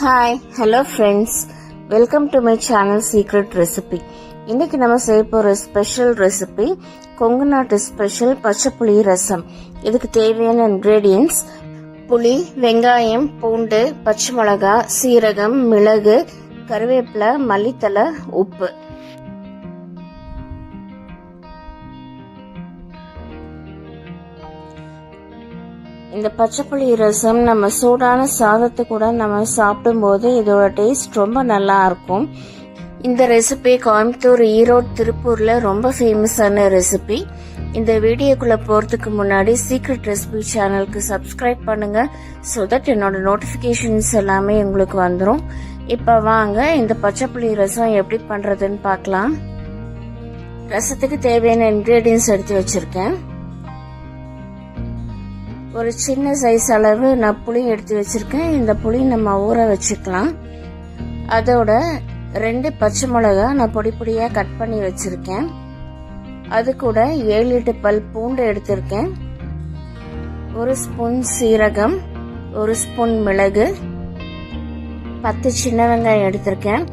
Hi hello friends, welcome to my channel secret recipe. இன்னைக்கு நம்ம செய்ய போகிற ஸ்பெஷல் ரெசிபி கொங்கு நாட்டு ஸ்பெஷல் பச்சைப்புளி ரசம். இதுக்கு தேவையான இன்க்ரீடியன்ஸ்: புளி, வெங்காயம், பூண்டு, பச்சை மிளகா, சீரகம், மிளகு, கருவேப்பிலை, மல்லித்தலை, உப்பு. இந்த பச்சைப்புளி ரசம் நம்ம சூடான சாதத்தை கூட நம்ம சாப்பிடும்போது இதோட டேஸ்ட் ரொம்ப நல்லா இருக்கும். இந்த ரெசிபி கோயம்புத்தூர், ஈரோடு, திருப்பூர்ல ரொம்ப ஃபேமஸான ரெசிபி. இந்த வீடியோக்குள்ள போறதுக்கு முன்னாடி சீக்ரெட் ரெசிபி சேனலுக்கு சப்ஸ்கிரைப் பண்ணுங்க, ஸோ தட் என்னோட நோட்டிபிகேஷன்ஸ் எல்லாமே உங்களுக்கு வந்துடும். இப்ப வாங்க இந்த பச்சைப்புளி ரசம் எப்படி பண்றதுன்னு பார்க்கலாம். ரசத்துக்கு தேவையான இன்கிரீடியன்ஸ் எடுத்து வச்சிருக்கேன். ஒரு சின்ன சைஸ் அளவு நான் புளி எடுத்து வச்சிருக்கேன். இந்த புளி நம்ம ஊற வச்சுக்கலாம். அதோட 2 பச்சை மிளகா நான் பொடி பொடியா கட் பண்ணி வச்சிருக்கேன். அது கூட 7-8 பல் பூண்டு எடுத்திருக்கேன். 1 ஸ்பூன் சீரகம், 1 ஸ்பூன் மிளகு, 10 சின்ன வெங்காயம் எடுத்திருக்கேன்.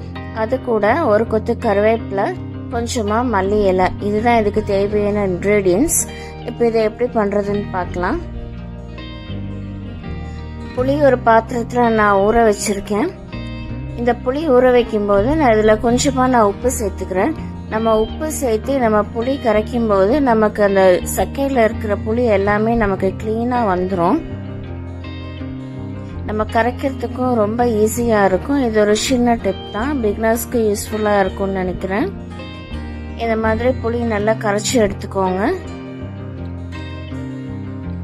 அது கூட 1 கொத்து கருவேப்பிலை, கொஞ்சமா மல்லி இலை. இதுதான் இதுக்கு தேவையான இன்கிரீடியன்ஸ். இப்போ இதை எப்படி பண்றதுன்னு பார்க்கலாம். புளி ஒரு பாத்திரத்துல நான் ஊற வச்சிருக்கேன். இந்த புளி ஊற வைக்கும் போது நான் இதுல கொஞ்சமா உப்பு சேர்த்துக்கிறேன். நம்ம உப்பு சேர்த்து நம்ம புளி கரைக்கும் போது நமக்கு அந்த சக்கையில இருக்கிற புளி எல்லாமே நமக்கு கிளீனா வந்துடும். நம்ம கரைக்கிறதுக்கும் ரொம்ப ஈஸியா இருக்கும். இது ஒரு சின்ன டிப் தான், பிகினர்ஸ்க்கு யூஸ்ஃபுல்லா இருக்கும்னு நினைக்கிறேன். இந்த மாதிரி புளி நல்லா கரைச்சி எடுத்துக்கோங்க.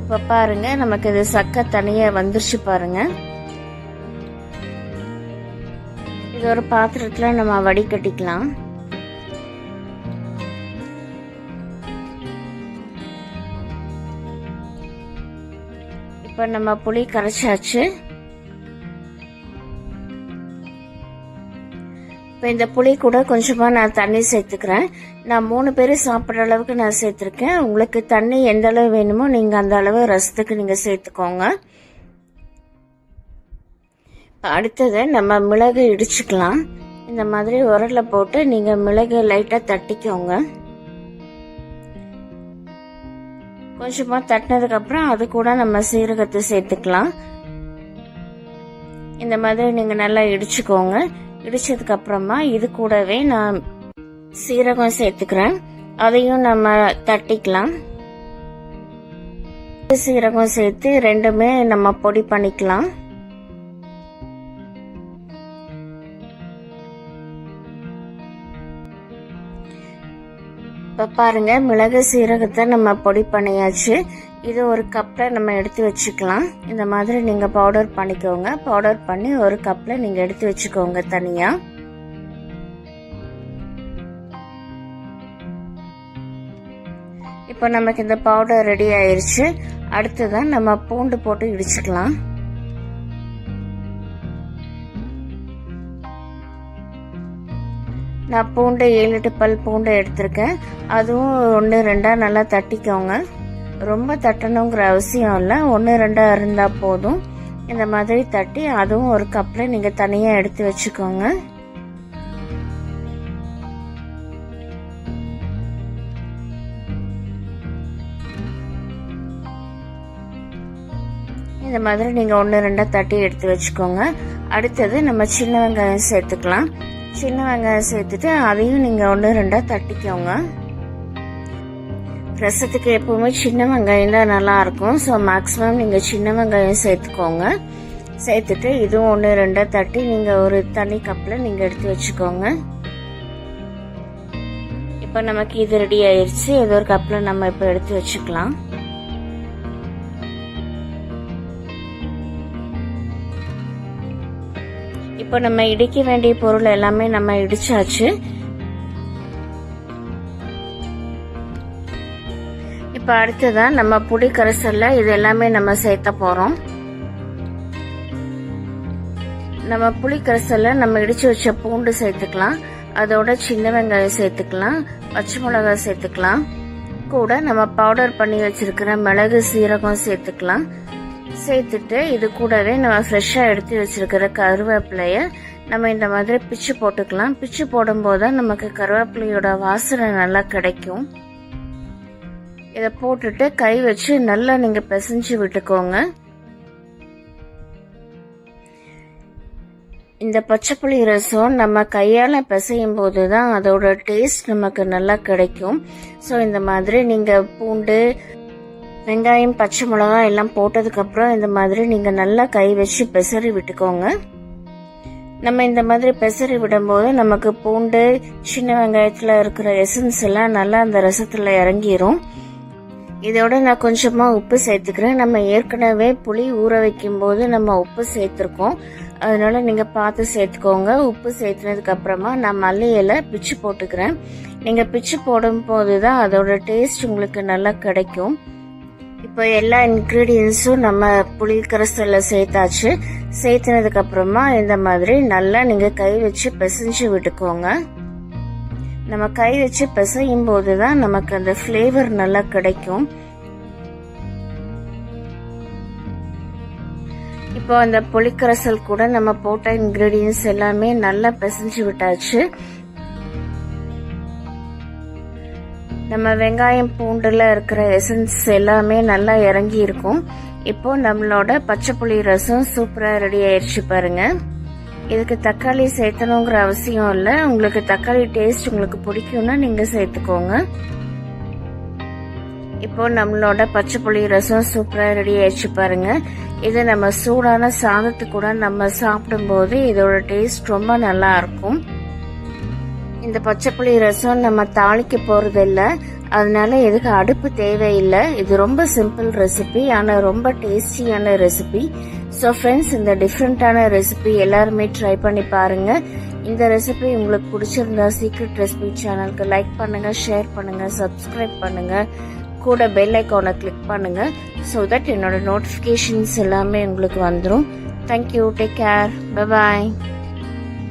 இப்ப பாருங்க, நமக்கு இது சக்கை தனியா வந்துருச்சு பாருங்க. இது ஒரு பாத்திரத்துல நம்ம வடிகட்டிக்கலாம். இப்ப நம்ம புளி கரைச்சாச்சு. இப்போ இந்த புளி கூட கொஞ்சமா நான் தண்ணி சேர்த்துக்கிறேன். நான் 3 பேர் சாப்பிட்ற அளவுக்கு நான் சேர்த்துருக்கேன். உங்களுக்கு தண்ணி எந்த அளவு வேணுமோ நீங்க அந்த அளவு ரசத்துக்கு நீங்க சேர்த்துக்கோங்க. அடுத்தது நம்ம மிளகு இடிச்சுக்கலாம். இந்த மாதிரி உரல்ல போட்டு நீங்க மிளகு லைட்டா தட்டிக்கோங்க. கொஞ்சமா தட்டினதுக்கு அப்புறம் அது கூட நம்ம சீரகத்தை சேர்த்துக்கலாம். இந்த மாதிரி நீங்க நல்லா இடிச்சுக்கோங்க. இடிச்சதுக்கு அப்புறமா இது கூடவே நான் சீரகம் சேர்த்துக்கிறேன். அதையும் நம்ம தட்டிக்கலாம். சீரகம் சேர்த்து ரெண்டுமே நம்ம பொடி பண்ணிக்கலாம். இப்ப பாருங்க, மிளகு சீரகத்தை நம்ம பொடி பண்ணியாச்சு. இது ஒரு கப்ல நம்ம எடுத்து வச்சுக்கலாம். இந்த மாதிரி நீங்க பவுடர் பண்ணிக்கோங்க. பவுடர் பண்ணி ஒரு கப்ல நீங்க எடுத்து வச்சுக்கோங்க தனியா. இப்போ நமக்கு இந்த பவுடர் ரெடி ஆயிருச்சு. அடுத்ததான் நம்ம பூண்டு போட்டு இடிச்சுக்கலாம். நான் பூண்டு 7-8 பல் பூண்டு எடுத்திருக்கேன். அதுவும் 1-2 நல்லா தட்டிக்கோங்க. ரொம்ப தட்டணுங்கிற அவசியம் இல்லை, 1-2 இருந்தா போதும். இந்த மாதிரி தட்டி அதுவும் ஒரு கப்ல நீங்க தனியா எடுத்து வச்சுக்கோங்க. இந்த மாதிரி நீங்க 1-2 தட்டி எடுத்து வச்சுக்கோங்க. அடுத்தது நம்ம சின்ன வெங்காயம் சேர்த்துக்கலாம். சின்ன வெங்காயம் சேர்த்துட்டு அதையும் நீங்க 1-2 தட்டிக்கோங்க. ரசத்துக்கு எப்பவுமே சின்ன வெங்காயம் தான் நல்லா இருக்கும். ஸோ மேக்ஸிமம் நீங்க சின்ன வெங்காயம் சேர்த்துக்கோங்க. சேர்த்துட்டு இதுவும் 1-2 தட்டி நீங்க ஒரு தனி கப்ல நீங்க எடுத்து வச்சுக்கோங்க. இப்ப நமக்கு இது ரெடி ஆயிருச்சு. இது ஒரு கப்ல நம்ம இப்ப எடுத்து வச்சுக்கலாம். இப்ப நம்ம இடிக்க வேண்டிய பொருள் எல்லாமே நம்ம இடிச்சாச்சு. இப்ப அடுத்ததான் நம்ம புளி கரைசல்ல இது எல்லாமே நம்ம சேர்த்த போறோம். நம்ம புளி கரைசல்ல நம்ம இடிச்சு வச்ச பூண்டு சேர்த்துக்கலாம். அதோட சின்ன வெங்காயம் சேர்த்துக்கலாம். பச்சை மிளகாய் சேர்த்துக்கலாம். கூட நம்ம பவுடர் பண்ணி வச்சிருக்கிற மிளகு சீரகம் சேர்த்துக்கலாம். சேர்த்துட்டு இது கூடவே நம்ம ஃப்ரெஷ்ஷாக எடுத்து வச்சிருக்கிற கருவேப்பிலைய நம்ம இந்த மாதிரி பிச்சு போட்டுக்கலாம். பிச்சு போடும்போது தான் நமக்கு கருவேப்பிலையோட வாசனை நல்லா கிடைக்கும். இதை போட்டுட்டு கை வச்சு நல்லா நீங்கள் பிசைஞ்சு விட்டுக்கோங்க. இந்த பச்சைப்புளி ரசம் நம்ம கையால் பிசையும் போது தான் அதோட டேஸ்ட் நமக்கு நல்லா கிடைக்கும். ஸோ இந்த மாதிரி நீங்கள் பூண்டு, வெங்காயம், பச்சை மிளகாய் எல்லாம் போட்டதுக்கப்புறம் இந்த மாதிரி நீங்கள் நல்லா கை வச்சு பிசறி விட்டுக்கோங்க. நம்ம இந்த மாதிரி பெசரி விடும்போது நமக்கு பூண்டு, சின்ன வெங்காயத்தில் இருக்கிற எசன்ஸ் எல்லாம் நல்லா அந்த ரசத்தில் இறங்கிரும். இதோட நான் கொஞ்சமாக உப்பு சேர்த்துக்கிறேன். நம்ம ஏற்கனவே புளி ஊற வைக்கும் போது நம்ம உப்பு சேர்த்துருக்கோம், அதனால நீங்கள் பார்த்து சேர்த்துக்கோங்க. உப்பு சேர்த்துனதுக்கு அப்புறமா நான் மல்லி இலை பிச்சு போட்டுக்கிறேன். நீங்கள் பிச்சு போடும் போது தான் அதோட டேஸ்ட் உங்களுக்கு நல்லா கிடைக்கும். இப்போ எல்லா இன்க்ரீடியன்ஸும் நம்ம புளி கரைசல்ல சேர்த்தாச்சு. சேர்த்துனதுக்கு அப்புறமா இந்த மாதிரி நல்லா நீங்க கை வச்சு பிசைஞ்சு விட்டுக்கோங்க. நம்ம கை வச்சு பிசையும் போது தான் நமக்கு அந்த ஃப்ளேவர் நல்லா கிடைக்கும். இப்போ அந்த புளிக்கரைசல் கூட நம்ம போட்ட இன்கிரீடியன்ஸ் எல்லாமே நல்லா பிசைஞ்சு விட்டாச்சு. நம்ம வெங்காயம், பூண்டுல இருக்கிற எசன்ஸ் எல்லாமே நல்லா இறங்கி இருக்கும். இப்போ நம்மளோட பச்சைப்புளி ரசம் சூப்பரா ரெடி ஆயிடுச்சு பாருங்க. இதுக்கு தக்காளி சேர்த்தணுங்கிற அவசியம் இல்லை. உங்களுக்கு தக்காளி டேஸ்ட் உங்களுக்கு பிடிக்கும்னா நீங்க சேர்த்துக்கோங்க. இப்போ நம்மளோட பச்சைப்புளி ரசம் சூப்பரா ரெடி ஆயிடுச்சு பாருங்க. இது நம்ம சூடான சாதத்து கூட நம்ம சாப்பிடும்போது இதோட டேஸ்ட் ரொம்ப நல்லா இருக்கும். இந்த பச்சைப்புளி ரசம் நம்ம தாளிக்க போறது இல்லை, அதனால இதுக்கு அடுப்பு தேவையில்லை. இது ரொம்ப சிம்பிள் ரெசிபி, ஆனால் ரொம்ப டேஸ்டியான ரெசிபி. ஸோ ஃப்ரெண்ட்ஸ், இந்த டிஃப்ரெண்டான ரெசிபி எல்லாருமே ட்ரை பண்ணி பாருங்க. இந்த ரெசிபி உங்களுக்கு பிடிச்சிருந்தா சீக்ரெட் ரெசிபி சேனலுக்கு லைக் பண்ணுங்க, ஷேர் பண்ணுங்க, சப்ஸ்கிரைப் பண்ணுங்க, கூட பெல் ஐக்கானை கிளிக் பண்ணுங்க. ஸோ தட் என்னோட நோட்டிஃபிகேஷன்ஸ் எல்லாமே உங்களுக்கு வந்துடும். Thank you, take care, bye bye.